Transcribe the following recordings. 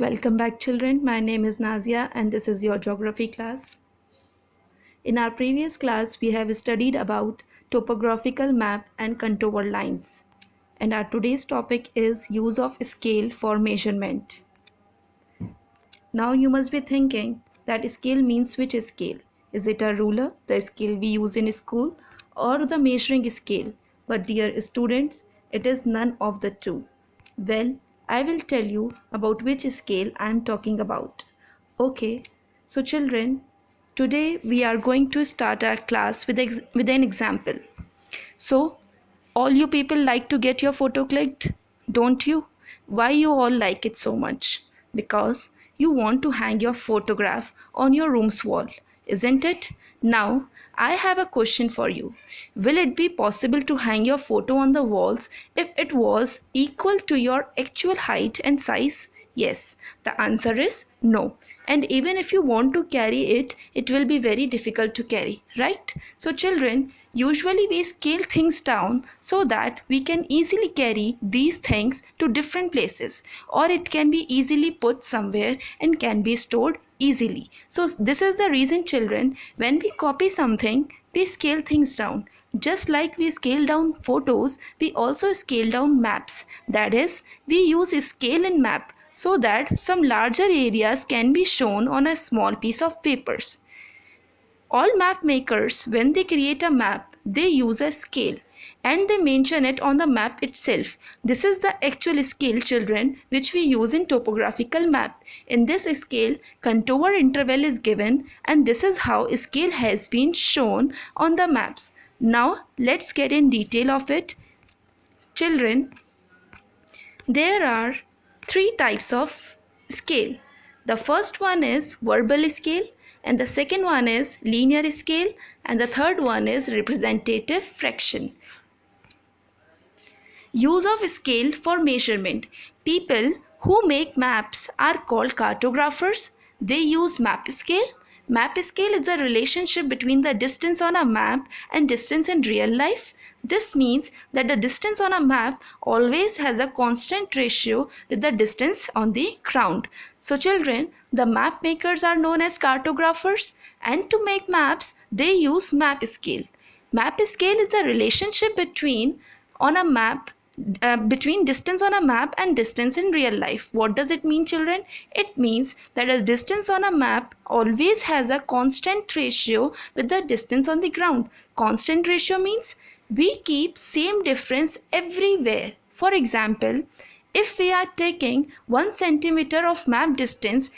Welcome back, children. My name is Nazia and this is your geography class. In our previous class, we have studied about topographical map and contour lines. And our today's topic is use of scale for measurement. Now you must be thinking that scale means which scale? Is it a ruler, the scale we use in school, or the measuring scale? But dear students, it is none of the two. Well, I will tell you about which scale I am talking about. Okay, so children, today we are going to start our class with an example. So, all you people like to get your photo clicked, don't you? Why you all like it so much? Because you want to hang your photograph on your room's wall, isn't it? Now, I have a question for you. Will it be possible to hang your photo on the walls if it was equal to your actual height and size? Yes, the answer is no. And even if you want to carry it, it will be very difficult to carry, right? So children, usually we scale things down so that we can easily carry these things to different places, or it can be easily put somewhere and can be stored easily. So this is the reason, children, when we copy something, we scale things down. Just like we scale down photos, we also scale down maps. That is, we use scale in map so that some larger areas can be shown on a small piece of papers. All map makers, when they create a map, they use a scale and they mention it on the map itself. This is the actual scale, children, which we use in topographical map. In this scale, contour interval is given and this is how scale has been shown on the maps. Now let's get in detail of it. Children, there are three types of scale. The first one is verbal scale, and the second one is linear scale, and the third one is representative fraction. Use of scale for measurement. People who make maps are called cartographers. They use map scale. Map scale is the relationship between the distance on a map and distance in real life. This means that the distance on a map always has a constant ratio with the distance on the ground. So children, the map makers are known as cartographers, and to make maps, they use map scale. Map scale is the relationship between distance on a map and distance in real life. What does it mean, children? It means that a distance on a map always has a constant ratio with the distance on the ground. Constant ratio means we keep same difference everywhere. For example, if we are taking 1 centimeter of map distance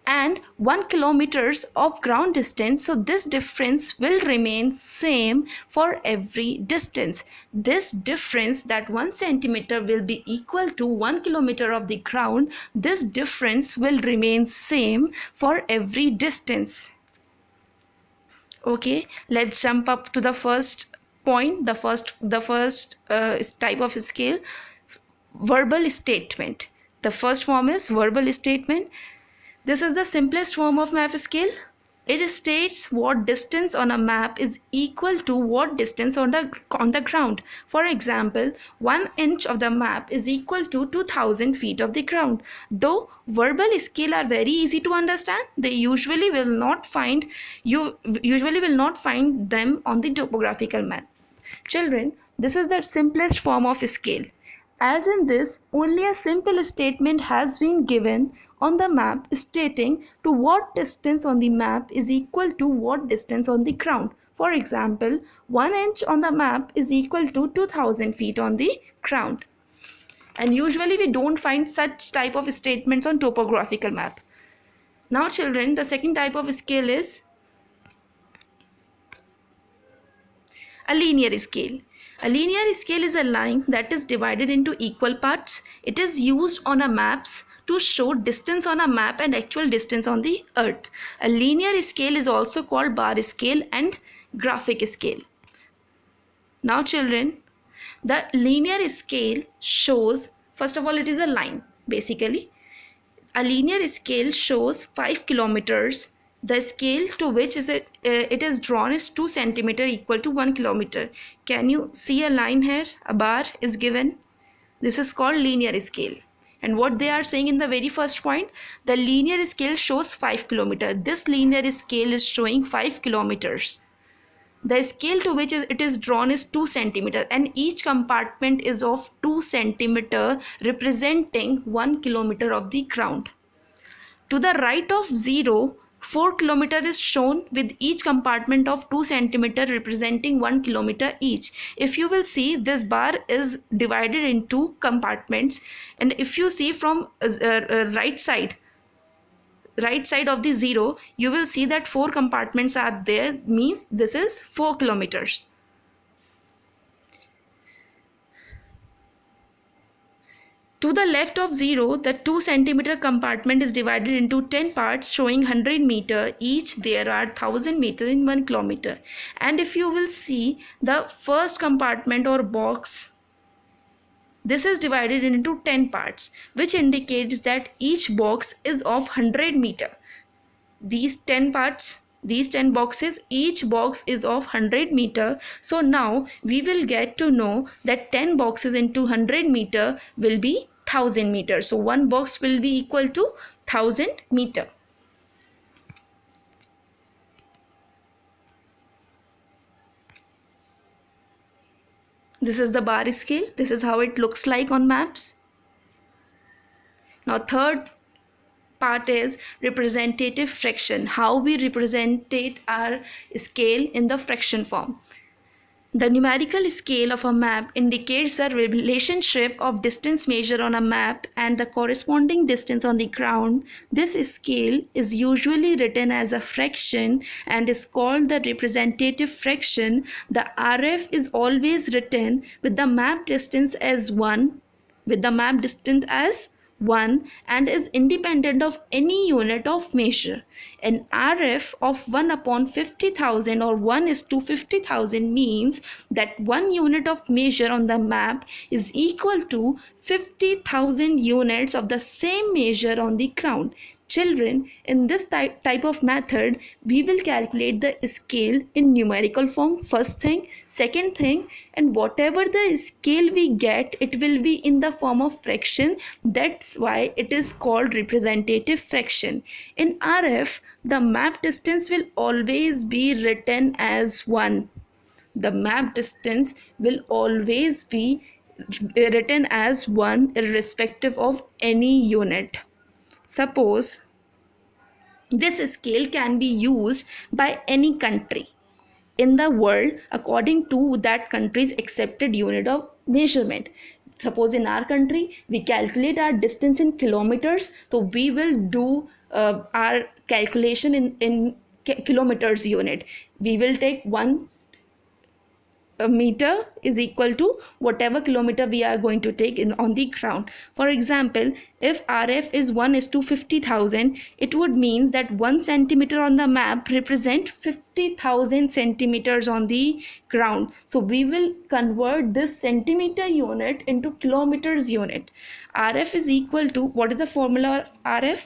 and 1 kilometers of ground distance, so this difference will remain same for every distance. This difference, that 1 centimeter will be equal to 1 kilometer of the ground, this difference will remain same for every distance. Okay, let's jump up to the first point, the first type of scale, verbal statement. The first form is verbal statement. This is the simplest form of map scale. It states what distance on a map is equal to what distance on the ground. For example, 1 inch of the map is equal to 2000 feet of the ground. Though verbal scale are very easy to understand, they usually will not find them on the topographical map. Children, this is the simplest form of scale. As in this, only a simple statement has been given on the map stating to what distance on the map is equal to what distance on the ground. For example, 1 inch on the map is equal to 2000 feet on the ground. And usually we don't find such type of statements on topographical map. Now children, the second type of scale is a linear scale. A linear scale is a line that is divided into equal parts. It is used on a maps to show distance on a map and actual distance on the earth. A linear scale is also called bar scale and graphic scale. Now children, the linear scale shows, first of all, it is a line basically. A linear scale shows 5 kilometers. The scale to which it is drawn is 2 centimeter equal to 1 kilometer. Can you see a line here? A bar is given. This is called linear scale. And what they are saying in the very first point, the linear scale shows 5 kilometers. This linear scale is showing 5 kilometers. The scale to which it is drawn is 2 centimeter, and each compartment is of 2 centimeter, representing 1 kilometer of the ground. To the right of 0, 4 kilometer is shown with each compartment of 2 centimeter representing 1 kilometer each. If you will see, this bar is divided into compartments, and if you see from right side of the 0, you will see that 4 compartments are there, means this is 4 kilometers. To the left of 0, the 2 centimeter compartment is divided into 10 parts showing 100 meter each. There are 1000 meter in 1 kilometer. And if you will see the first compartment or box, this is divided into 10 parts, which indicates that each box is of 100 meter. These 10 parts, these 10 boxes, each box is of 100 meter. So now we will get to know that 10 boxes into 100 meter will be 1000 meter. So one box will be equal to 1000 meter. This is the bar scale. This is how it looks like on maps. Now third part is representative fraction. How we represent our scale in the fraction form. The numerical scale of a map indicates the relationship of distance measured on a map and the corresponding distance on the ground. This scale is usually written as a fraction and is called the representative fraction. The RF is always written with the map distance as 1, and is independent of any unit of measure. An RF of 1 upon 50,000 or 1 is to 50,000 means that 1 unit of measure on the map is equal to 50,000 units of the same measure on the ground. Children, in this type of method, we will calculate the scale in numerical form, first thing. Second thing, and whatever the scale we get, it will be in the form of fraction. That's why it is called representative fraction. In RF, the map distance will always be written as 1. The map distance will always be written as 1 irrespective of any unit. Suppose this scale can be used by any country in the world according to that country's accepted unit of measurement. Suppose in our country we calculate our distance in kilometers, so we will do our calculation in kilometers unit. We will take 1 meter is equal to whatever kilometer we are going to take on the ground. For example, if RF is 1 is to 50,000, it would mean that 1 centimeter on the map represent 50,000 centimeters on the ground. So we will convert this centimeter unit into kilometers unit. RF is equal to, what is the formula of RF?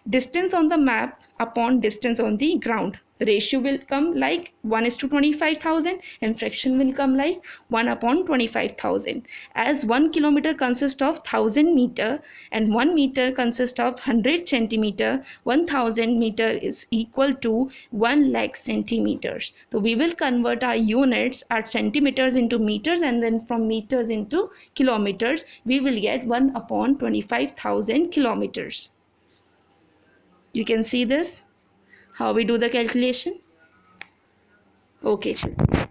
Distance on the map upon distance on the ground. Ratio will come like 1 is to 25,000 and fraction will come like 1 upon 25,000. As 1 kilometer consists of 1000 meter and 1 meter consists of 100 centimeter, 1000 meter is equal to 1 lakh centimeters. So we will convert our units, our centimeters into meters, and then from meters into kilometers. We will get 1 upon 25,000 kilometers. You can see this, how we do the calculation. Okay, children.